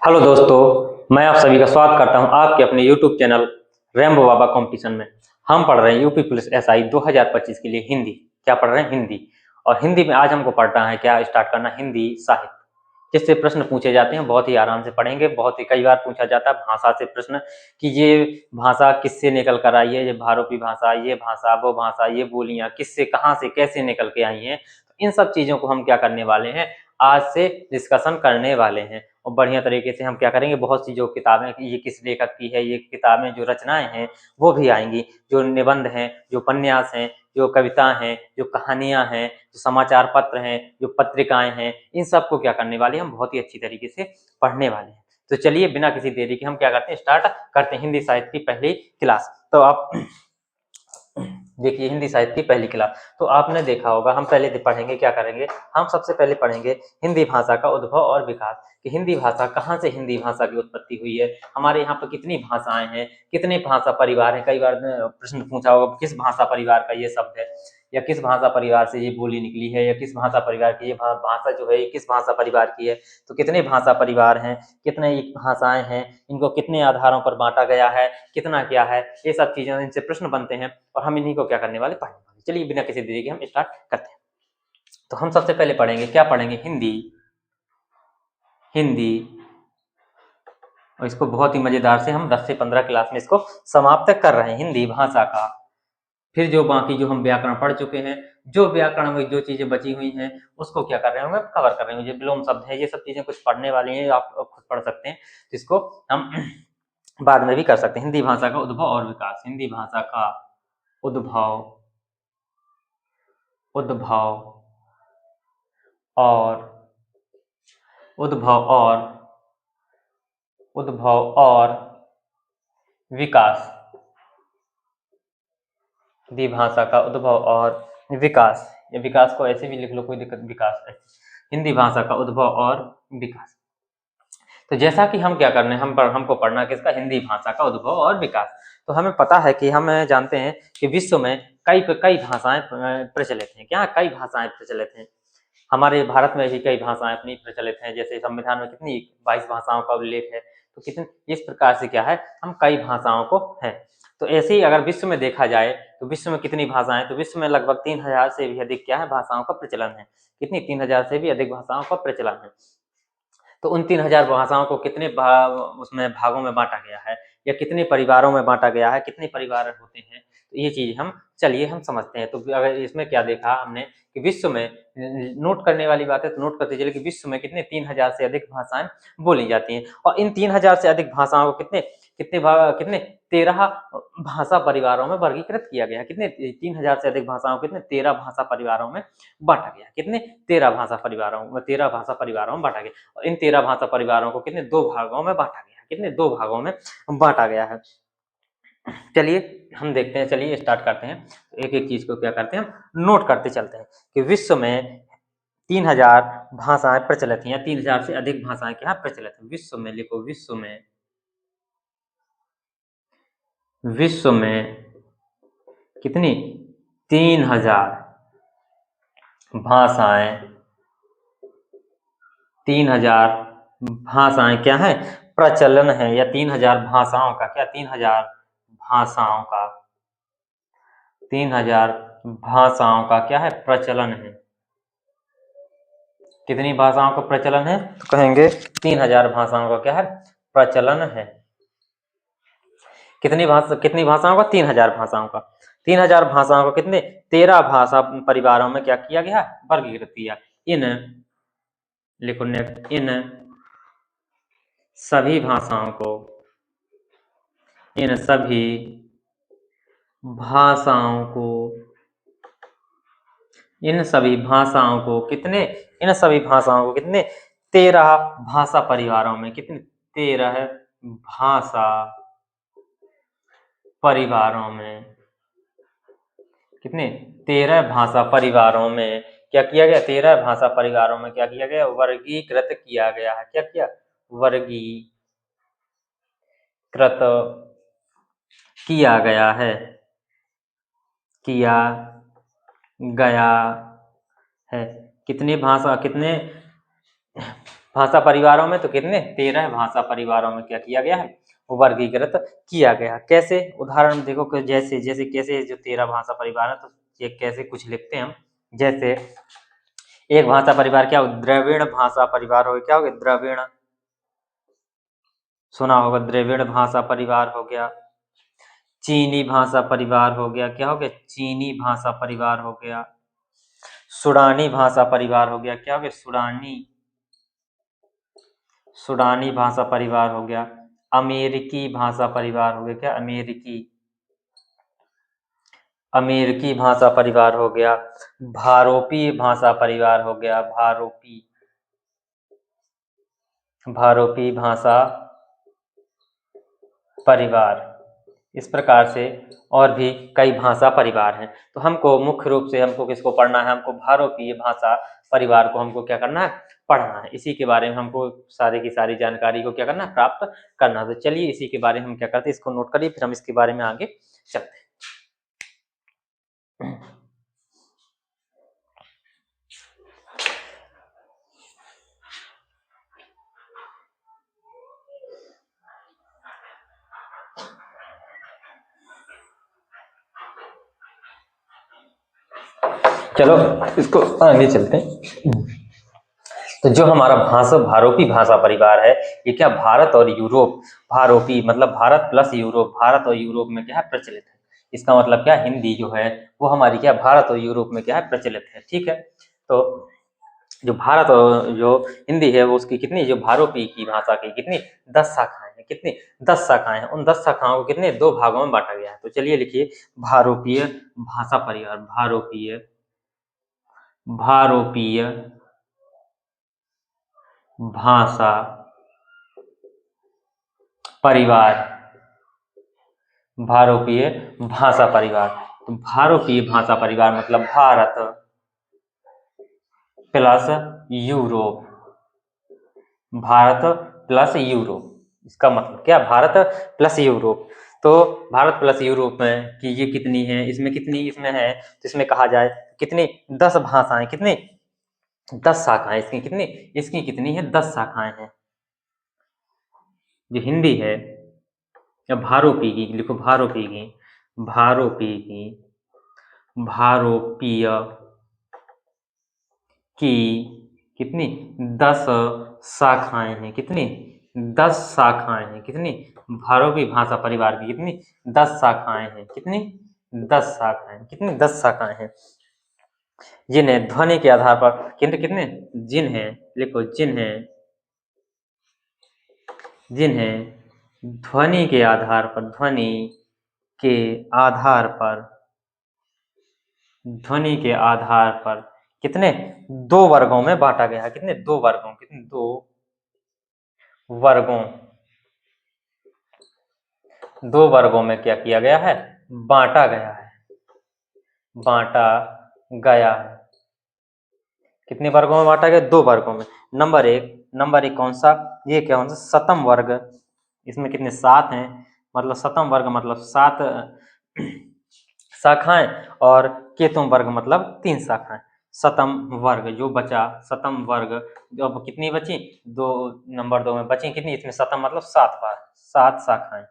Hello दोस्तों, मैं आप सभी का स्वागत करता हूं आपके अपने YouTube चैनल रैम्बो बाबा कंपटीशन में। हम पढ़ रहे हैं यूपी पुलिस एसआई 2025 के लिए हिंदी। क्या पढ़ रहे हैं? हिंदी। और हिंदी में आज हमको पढ़ना है, क्या स्टार्ट करना, हिंदी साहित्य। जिससे प्रश्न पूछे जाते हैं, बहुत ही आराम से पढ़ेंगे। बहुत ही कई बार पूछा जाता है भाषा से प्रश्न कि ये भाषा किससे निकल कर आई है, ये भारोपी भाषा, ये भाषा, वो भाषा, ये बोलियां किससे, कहाँ से, कैसे निकल के आई हैं। तो इन सब चीजों को हम क्या करने वाले हैं, आज से डिस्कशन करने वाले हैं। और बढ़िया तरीके से हम क्या करेंगे, बहुत सी जो किताबें, ये किस लेखक की है, ये किताबें जो रचनाएं हैं वो भी आएंगी, जो निबंध हैं, जो उपन्यास हैं, जो कविता हैं, जो कहानियां हैं, जो समाचार पत्र हैं, जो पत्रिकाएं हैं, इन सबको क्या करने वाले हम बहुत ही अच्छी तरीके से पढ़ने वाले हैं। तो चलिए बिना किसी देरी के हम क्या करते हैं, स्टार्ट करते हैं हिंदी साहित्य की पहली क्लास। तो आप देखिए, हिंदी साहित्य की पहली क्लास तो आपने देखा होगा। हम पहले पढ़ेंगे, क्या करेंगे, हम सबसे पहले पढ़ेंगे हिंदी भाषा का उद्भव और विकास कि हिंदी भाषा कहाँ से, हिंदी भाषा की उत्पत्ति हुई है, हमारे यहाँ पर कितनी भाषाएं हैं, कितने भाषा परिवार हैं। कई बार प्रश्न पूछा होगा किस भाषा परिवार का ये शब्द है, या किस भाषा परिवार से ये बोली निकली है, या किस भाषा परिवार की ये भाषा जो है ये किस भाषा परिवार की है। तो कितने भाषा परिवार हैं, कितने भाषाएं हैं, इनको कितने आधारों पर बांटा गया है, कितना क्या है, ये सब चीजें, इनसे प्रश्न बनते हैं और हम इन्हीं को क्या करने वाले, पढ़ने वाले। चलिए बिना किसी देरी के हम स्टार्ट करते हैं। तो हम सबसे पहले पढ़ेंगे, क्या पढ़ेंगे, हिंदी। हिंदी, और इसको बहुत ही मजेदार से हम 10 से 15 क्लास में इसको समाप्त कर रहे हैं, हिंदी भाषा का। फिर जो बाकी जो हम व्याकरण पढ़ चुके हैं, जो व्याकरण में जो चीजें बची हुई हैं उसको क्या कर रहे हैं, कवर कर रहे हैं। ये विलोम शब्द है, ये सब चीजें कुछ पढ़ने वाली हैं, आप खुद पढ़ सकते हैं, जिसको हम बाद में भी कर सकते हैं। हिंदी भाषा का उद्भव और विकास। हिंदी भाषा का उद्भव, उद्भव और उद्भव और उद्भव और विकास। हिंदी भाषा का उद्भव और विकास, या विकास को ऐसे भी लिख लो, कोई दिक्कत, विकास है। हिंदी भाषा का उद्भव और विकास। तो जैसा कि हम क्या करने, हमको पढ़ना किसका, हिंदी भाषा का उद्भव और विकास। तो हमें पता है कि हम जानते हैं कि विश्व में कई भाषाएं प्रचलित हैं। क्या कई भाषाएं प्रचलित हैं? हमारे भारत में भी कई भाषाएं अपनी प्रचलित हैं। जैसे संविधान में कितनी 22 भाषाओं का उल्लेख है। तो कितने इस प्रकार से क्या है, हम कई भाषाओं को हैं। तो ऐसे ही अगर विश्व में देखा जाए तो विश्व में कितनी भाषाएं, तो विश्व में लगभग 3000 से भी अधिक क्या है, भाषाओं का प्रचलन है। कितनी, 3000 से भी अधिक भाषाओं का प्रचलन है। तो उन 3000 भाषाओं को कितने उसमें भागों में बांटा गया है, या कितने परिवारों में बांटा गया है, कितने परिवार होते हैं, तो ये चीज हम चलिए हम समझते हैं। तो अगर इसमें क्या देखा हमने कि विश्व में, नोट करने वाली बात है तो नोट करते चलिए कि विश्व में कितने 3000 से अधिक भाषाएं बोली जाती हैं। और इन 3000 से अधिक भाषाओं को कितने कितने 13 भाषा परिवारों में वर्गीकृत किया गया। कितने, 3000 से अधिक भाषाओं को कितने 13 भाषा परिवारों में बांटा गया। कितने, 13 भाषा परिवारों में, 13 भाषा परिवारों में बांटा गया। और इन 13 भाषा परिवारों को कितने, 2 भागों में बांटा गया। कितने, 2 भागों में बांटा गया है। चलिए हम देखते हैं, चलिए स्टार्ट करते हैं। एक एक चीज को क्या करते हैं, हम नोट करते चलते हैं कि विश्व में 3000 भाषाएं प्रचलित हैं, या 3000 से अधिक भाषाएं क्या प्रचलित है। विश्व में लिखो, विश्व में कितनी, 3000 भाषाएं, 3000 भाषाएं क्या है, प्रचलन है। या 3000 भाषाओं का क्या, 3000 भाषाओं का, 3000 भाषाओं का क्या है, प्रचलन है। कितनी भाषाओं का प्रचलन है, तो कहेंगे 3000 भाषाओं का क्या है, प्रचलन है। कितनी भाषाओं का, 3000 भाषाओं का। 3000 भाषाओं को कितने, 13 भाषा परिवारों में क्या किया गया, वर्गीकृत किया। इन, लिखो नेक्स्ट, इन सभी भाषाओं को, इन सभी भाषाओं को, इन सभी भाषाओं को कितने, इन सभी भाषाओं को कितने, 13 भाषा परिवारों में, कितने, 13 भाषा परिवारों में, कितने, 13 भाषा परिवारों में क्या किया गया, 13 भाषा परिवारों में क्या किया गया, वर्गीकृत किया गया है। क्या किया, वर्गीकृत किया गया है, किया गया है। कितनी भाषा, कितने भाषा परिवारों में तो कितने 13 भाषा परिवारों में क्या किया गया है, वर्गीकृत किया गया। कैसे, उदाहरण देखो कि जैसे जैसे कैसे जो 13 भाषा परिवार है, तो ये कैसे कुछ लिखते हैं हम। जैसे एक भाषा परिवार क्या हो, द्रविड़ भाषा परिवार हो, क्या हो गया, द्रविड़, सुना होगा, द्रविड़ भाषा परिवार हो गया। चीनी भाषा परिवार हो गया, क्या हो गया, चीनी भाषा परिवार हो गया। सुडानी भाषा परिवार हो गया, क्या हो गया, सुडानी भाषा परिवार हो गया। अमेरिकी भाषा परिवार हो गया, क्या, अमेरिकी भाषा परिवार हो गया। भारोपी भाषा परिवार हो गया, भारोपी भाषा परिवार। इस प्रकार से और भी कई भाषा परिवार हैं। तो हमको मुख्य रूप से हमको किसको पढ़ना है, हमको भारोपीय भाषा परिवार को हमको क्या करना है, पढ़ना है। इसी के बारे में हमको सारी की सारी जानकारी को क्या करना है, प्राप्त करना है। तो चलिए इसी के बारे में हम क्या करते हैं, इसको नोट करिए, फिर हम इसके बारे में आगे चलते हैं। चलो इसको आगे चलते हैं। तो जो हमारा भारोपी भाषा परिवार है, ये क्या, भारत और यूरोप, भारोपी मतलब भारत प्लस यूरोप, भारत और यूरोप में क्या है, प्रचलित है। इसका मतलब क्या, हिंदी जो है वो हमारी क्या, भारत और यूरोप में क्या है, प्रचलित है। ठीक है, तो जो भारत और जो हिंदी है वो उसकी कितनी, जो भारोपी की भाषा की कितनी 10 शाखाएं हैं, कितनी 10 शाखाएं हैं। उन 10 शाखाओं को कितने 2 भागों में बांटा गया है। तो चलिए लिखिए, भारोपीय भाषा परिवार, भारोपीय भाषा परिवार, भारोपीय भाषा परिवार। तो भारोपीय भाषा परिवार मतलब Bharat plus Europe, Bharat plus Europe. इसका मतलब क्या, भारत प्लस यूरोप। तो भारत प्लस यूरोप में कि ये कितनी है, इसमें कितनी इसमें है, तो इसमें कहा जाए कितनी 10 भाषाएं, कितनी 10 शाखाएं। इसकी कितनी है, 10 शाखाएं हैं। जो हिंदी है, या भारोपी की लिखो, भारोपीय की कितनी 10 शाखाएं हैं, कितनी 10 शाखाएं हैं, कितनी भारोपी भाषा परिवार की कितनी 10 शाखाएं हैं, कितनी 10 शाखाएं, कितनी 10 शाखाएं हैं। जिन्हें ध्वनि के आधार पर कितने जिन्हें लिखो, जिन्हें ध्वनि के आधार पर कितने 2 वर्गों में बांटा गया है, कितने 2 वर्गों में क्या किया गया है, बांटा गया है। कितने वर्गों में बांटा गया, 2 वर्गों में। नंबर एक कौन सा, ये क्या, कौन सा, शतम वर्ग। इसमें कितने 7 हैं, मतलब शतम वर्ग मतलब 7 शाखाएं, और केतुम वर्ग मतलब 3 शाखाएं। शतम वर्ग जो बचा, शतम वर्ग जो अब कितनी बची, 2, नंबर 2 में बची कितनी, इसमें शतम मतलब 7 शाखाएं,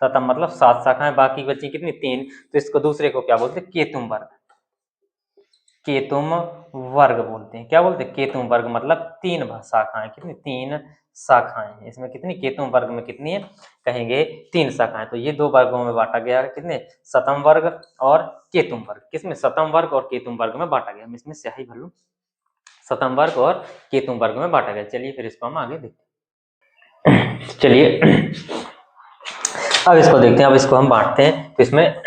शतम मतलब 7 शाखाएं, बाकी बची कितनी 3। तो इसको दूसरे को क्या बोलते हैं, केतुम वर्ग बोलते हैं। क्या बोलते हैं, केतुम वर्ग मतलब 3 शाखाएं, कितनी 3 शाखाएं। इसमें कितनी, केतुम वर्ग में कितनी है, कहेंगे 3 शाखाएं। तो ये 2 वर्गों में बांटा गया है, कितने, शतम वर्ग और केतुम वर्ग। किसमें, शतम वर्ग और केतुम वर्ग में बांटा गया। इसमें स्याही भर लूं, शतम वर्ग और केतुम वर्ग में बांटा गया। चलिए फिर इसको हम आगे देखते हैं। चलिए अब इसको देखते हैं, अब इसको हम बांटते हैं। तो इसमें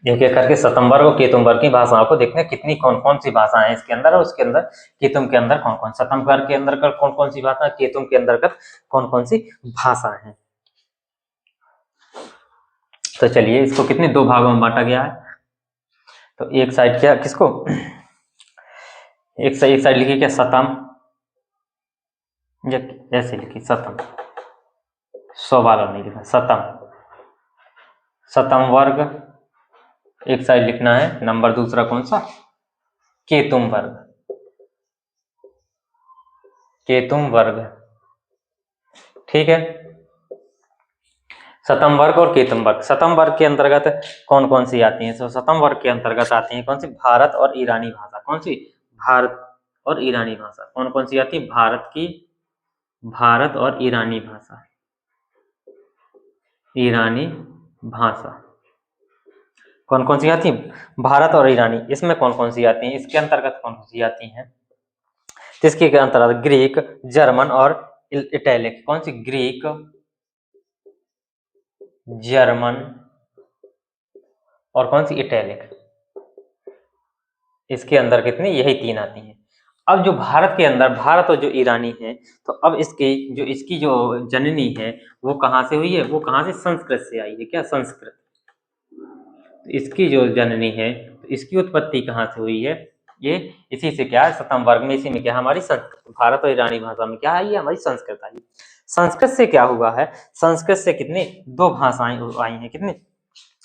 एक एक करके शतम वर्ग और केतुम वर्ग की भाषाओं को देखते हैं, कितनी कौन कौन सी भाषाएं हैं इसके अंदर, और उसके अंदर केतुम के अंदर कौन कौन, शतम वर्ग के अंदर कौन कौन सी भाषा, केतुम के अंतर्गत कौन कौन सी भाषाएं हैं। तो चलिए इसको कितने 2 भागों में बांटा गया है। तो एक साइड क्या, किसको, एक साइड लिखिए क्या, शतम, ऐसे लिखिए शतम, 100 वाला नहीं लिखा, शतम वर्ग एक साइड लिखना है। नंबर दूसरा कौन सा, केतुम वर्ग, केतुम वर्ग, ठीक है। शतम वर्ग और केतुम वर्ग। शतम वर्ग के अंतर्गत कौन कौन सी आती हैं? तो शतम वर्ग के अंतर्गत आती हैं कौन सी? भारत और ईरानी भाषा। कौन सी? भारत और ईरानी भाषा। कौन कौन सी आती है? भारत और ईरानी भाषा, ईरानी भाषा कौन कौन सी आती है? भारत और ईरानी। इसमें कौन कौन सी आती हैं? इसके अंतर्गत कौन कौन सी आती हैं? तो इसके अंतर्गत ग्रीक, जर्मन और इटैलिक। कौन सी? ग्रीक, जर्मन और कौन सी? इटैलिक। इसके अंदर कितनी? यही तीन आती हैं। अब जो भारत के अंदर, भारत और जो ईरानी है, तो अब इसकी जो जननी है वो कहाँ से हुई है? वो कहाँ से? संस्कृत से आई है। क्या? संस्कृत। तो इसकी जो जननी है, तो इसकी उत्पत्ति कहाँ से हुई है? ये इसी से क्या है? शतम वर्ग में, इसी में क्या? हमारी संस्कृत। भारत और ईरानी भाषा में क्या आई है? हमारी संस्कृत आई। संस्कृत से क्या हुआ है? संस्कृत से कितने? दो भाषाएं आई हैं। कितनी?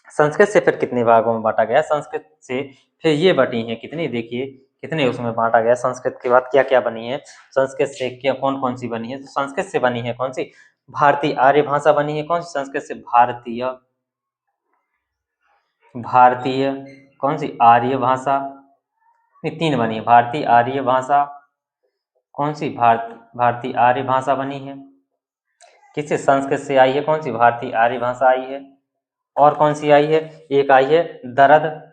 संस्कृत से फिर कितने भागों में बांटा गया? संस्कृत से फिर ये बटी हैं कितनी? देखिए कितने उसमें बांटा गया। संस्कृत के बाद क्या क्या बनी है? संस्कृत से क्या कौन कौन सी बनी है? तो संस्कृत से बनी है कौन सी? भारतीय आर्य भाषा बनी है। कौन सी? संस्कृत से भारतीय, भारतीय कौन सी? आर्य भाषा। तीन बनी है। भारतीय आर्य भाषा, कौन सी? भारतीय आर्य भाषा बनी है। किससे? संस्कृत से आई है। कौन सी? भारतीय आर्य भाषा आई है। और कौन सी आई है? एक आई है दरद।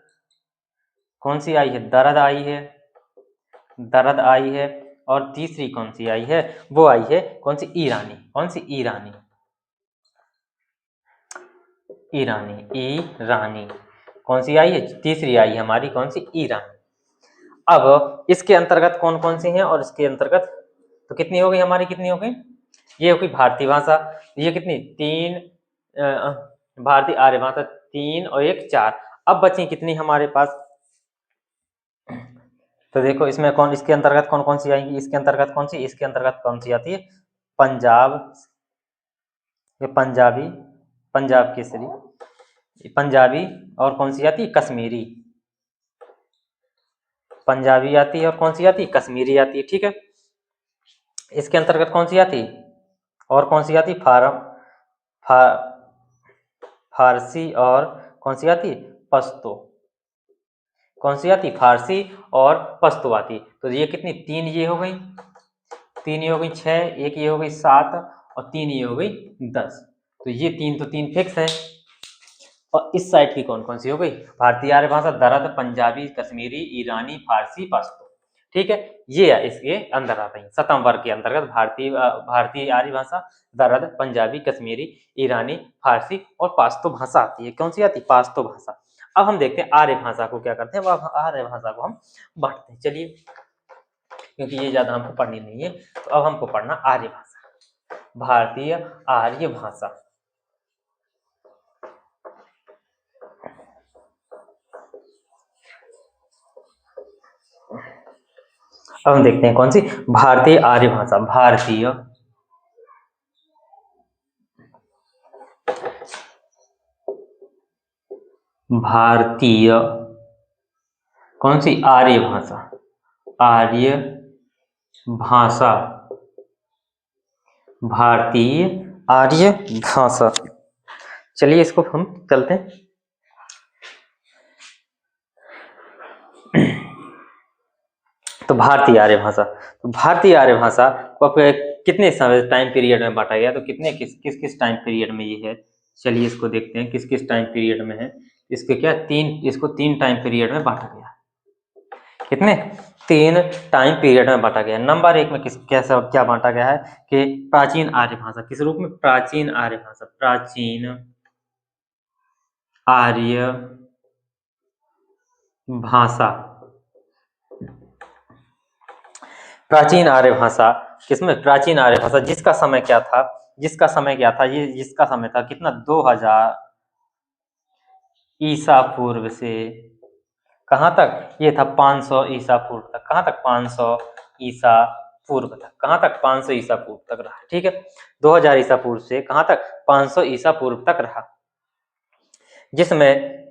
कौन सी आई है? दरद आई है, दरद आई है। और तीसरी कौन सी आई है? वो आई है कौन सी? ईरानी। कौन सी? ईरानी, ईरानी, ईरानी कौन सी आई है? तीसरी आई है हमारी कौन सी? ईरानी। अब इसके अंतर्गत कौन कौन सी हैं? और इसके अंतर्गत तो कितनी हो गई हमारी? कितनी हो गई? ये हो गई भारतीय भाषा। ये कितनी? तीन। भारतीय आर्य भाषा तीन और एक चार। अब बची कितनी हमारे पास? तो देखो इसमें कौन, इसके अंतर्गत कौन कौन सी आएंगी? इसके अंतर्गत कौन सी? इसके अंतर्गत कौन सी आती है? पंजाब, ये पंजाबी, पंजाब केसरी, पंजाबी। और कौन सी आती है? कश्मीरी। पंजाबी आती है और कौन सी आती है? कश्मीरी आती है। ठीक है। इसके अंतर्गत कौन सी आती है? और कौन सी आती है? फारसी और कौन सी आती है? पश्तो। कौन सी आती? फारसी और पश्तो आती। तो ये कितनी? तीन ये हो गई, तीन ये हो गई 6, एक ये हो गई 7 और तीन ये हो गई 10। तो ये तीन तो तीन फिक्स है। और इस साइड की कौन कौन सी हो गई? भारतीय आर्य भाषा, दरद, पंजाबी, कश्मीरी, ईरानी, फारसी, पश्तो। ठीक है। ये इसके अंदर आते हैं। शतम वर्ग के अंतर्गत भारतीय आर्य भाषा, दरद, पंजाबी, कश्मीरी, ईरानी, फारसी और पाश्तो भाषा आती है। कौन सी आती? पाश्तो भाषा। अब हम देखते हैं आर्य भाषा को क्या करते हैं। अब आर्य भाषा को हम बांटते हैं। चलिए, क्योंकि ये ज्यादा हमको पढ़नी नहीं है, तो अब हमको पढ़ना आर्य भाषा, भारतीय आर्य भाषा। अब हम देखते हैं कौन सी? भारतीय आर्य भाषा। भारतीय कौन सी? आर्य भाषा, आर्य भाषा, भारतीय आर्य भाषा। चलिए इसको हम चलते हैं। तो भारतीय आर्य भाषा, तो भारतीय आर्य भाषा को कितने समय टाइम पीरियड में बांटा गया? तो कितने किस किस टाइम पीरियड में ये है? चलिए इसको देखते हैं किस किस टाइम पीरियड में है। इसके क्या इसको तीन टाइम पीरियड में बांटा गया। कितने? तीन टाइम पीरियड में बांटा गया। नंबर एक में कैसा क्या बांटा गया है कि प्राचीन आर्य भाषा। किस रूप में? प्राचीन आर्य भाषा, प्राचीन आर्य भाषा। प्राचीन आर्य भाषा किसमें? प्राचीन आर्य भाषा जिसका समय क्या था? जिसका समय क्या था? ये जिसका समय था कितना? 2000 ईसा पूर्व से कहां तक? ये था 500 ईसा पूर्व तक। कहां तक? 500 ईसा पूर्व तक। कहां तक? 500 ईसा पूर्व तक रहा। ठीक है। 2000 ईसा पूर्व से कहां तक? 500 ईसा पूर्व तक रहा, जिसमें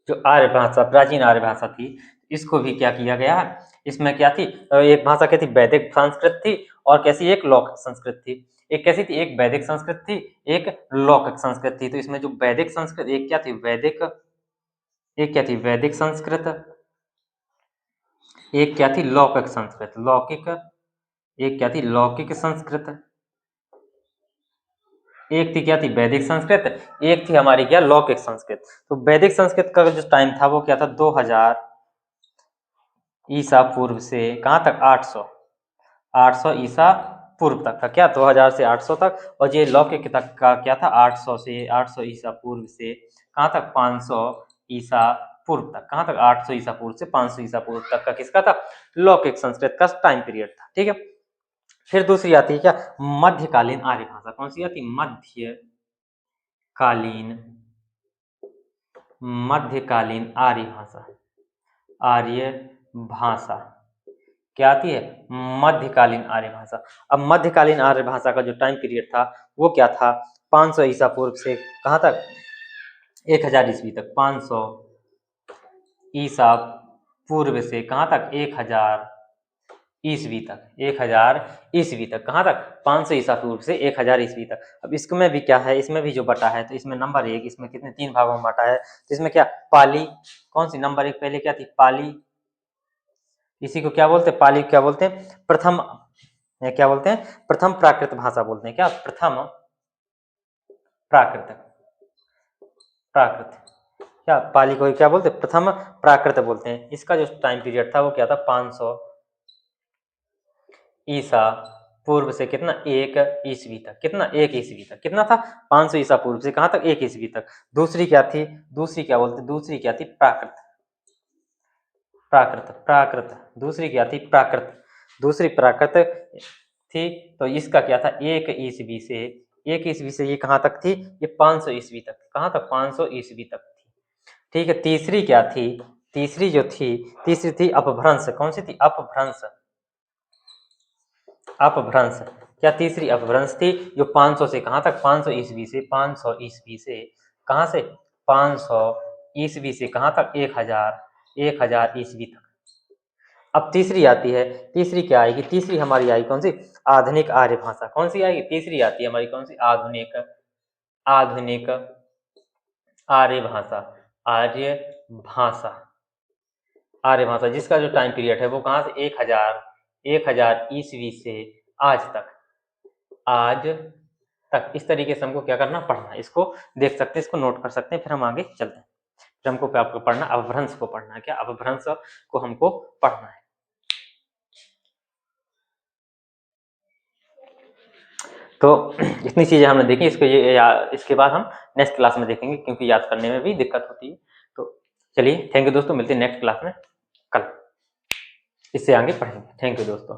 जो आर्य भाषा, प्राचीन आर्य भाषा थी, इसको भी क्या किया गया, इसमें क्या थी, एक भाषा क्या थी, वैदिक संस्कृत थी, और कैसी, एक लौकिक संस्कृत थी। एक कैसी थी, एक वैदिक संस्कृत थी, एक लौकिक संस्कृत थी। तो इसमें जो वैदिक संस्कृत, एक क्या थी वैदिक, एक क्या थी वैदिक संस्कृत, एक क्या थी लौकिक संस्कृत, लौकिक, एक क्या थी लौकिक संस्कृत, एक थी क्या थी वैदिक संस्कृत, एक थी हमारी क्या लौकिक संस्कृत। तो वैदिक संस्कृत का जो टाइम था वो क्या था, 2000 ईसा पूर्व से कहाँ तक, 800 ईसा पूर्व तक था क्या, 2000 से 800 तक। और ये लौकिक तक का क्या था, 800 ईसा पूर्व से कहाँ तक, 500 ईसा पूर्व तक। कहाँ तक, 800 ईसा पूर्व से 500 ईसा पूर्व तक का किसका था, लौकिक संस्कृत का टाइम पीरियड था। ठीक है, फिर दूसरी आती है क्या, मध्यकालीन आर्य भाषा। कौन सी आती, मध्यकालीन आर्य भाषा, आर्य भाषा क्या आती है, मध्यकालीन आर्य भाषा। अब मध्यकालीन आर्य भाषा का जो टाइम पीरियड था वो क्या था, 500 ईसा पूर्व से कहाँ तक, 1000 ईस्वी तक। 500 ईसा पूर्व से कहाँ तक, 1000 ईस्वी तक, 1000 ईस्वी तक। कहाँ तक, 500 ईसा पूर्व से 1000 ईस्वी तक। अब इसमें भी क्या है, इसमें भी जो बटा है, तो इसमें नंबर 1, इसमें कितने, 3 भागों में बटा है। तो इसमें क्या, पाली, कौन सी नंबर 1 पहले क्या थी, पाली, इसी को क्या बोलते हैं, पाली क्या बोलते हैं, प्रथम, क्या बोलते हैं, प्रथम प्राकृत भाषा बोलते हैं क्या, प्रथम प्राकृत, प्राकृत क्या, पाली को क्या बोलते हैं, प्रथम प्राकृत बोलते हैं। इसका जो टाइम पीरियड था वो क्या था, 500 ईसा पूर्व से कितना, 1 ईस्वी तक। कितना, 1 ईस्वी तक। कितना था, 500 ईसा पूर्व से कहाँ तक, 1 ईस्वी तक। दूसरी क्या थी, दूसरी क्या बोलते, दूसरी क्या थी, प्राकृत, प्राकृत, प्राकृत। दूसरी क्या थी, प्राकृत, दूसरी प्राकृत थी। तो इसका क्या था, 1 ईस्वी से, 1 ईस्वी से ये कहाँ तक थी, ये 500 ईस्वी तक। कहाँ तक, 500 ईस्वी तक थी। ठीक है, तीसरी क्या थी, तीसरी जो थी, तीसरी थी अपभ्रंश। कौन सी थी, अपभ्रंश, अपभ्रंश। क्या, तीसरी अपभ्रंश थी, जो 500 से कहाँ तक, 500 ईस्वी से, 500 ईस्वी से कहाँ से, 500 ईस्वी से कहाँ तक, 1000 ईस्वी तक। अब तीसरी आती है, तीसरी क्या आएगी, तीसरी हमारी आएगी कौन सी, आधुनिक आर्य भाषा। कौन सी आएगी, तीसरी आती है हमारी कौन सी, आधुनिक, आधुनिक आर्य भाषा, आर्य भाषा, आर्य भाषा, जिसका जो टाइम पीरियड है वो कहाँ से, 1000 ईस्वी से आज तक, आज तक। इस तरीके से हमको क्या करना, पढ़ना। इसको देख सकते हैं, इसको नोट कर सकते हैं, फिर हम आगे चलते हैं। फिर हमको क्या, आपको पढ़ना, अपभ्रंश को पढ़ना है। क्या, अपभ्रंश को हमको पढ़ना है। तो इतनी चीजें हमने देखी, इसको इसके बाद हम नेक्स्ट क्लास में देखेंगे, क्योंकि याद करने में भी दिक्कत होती है। तो चलिए, थैंक यू दोस्तों, मिलते हैं नेक्स्ट क्लास में कल, इससे आगे पढ़ेंगे। थैंक यू दोस्तों।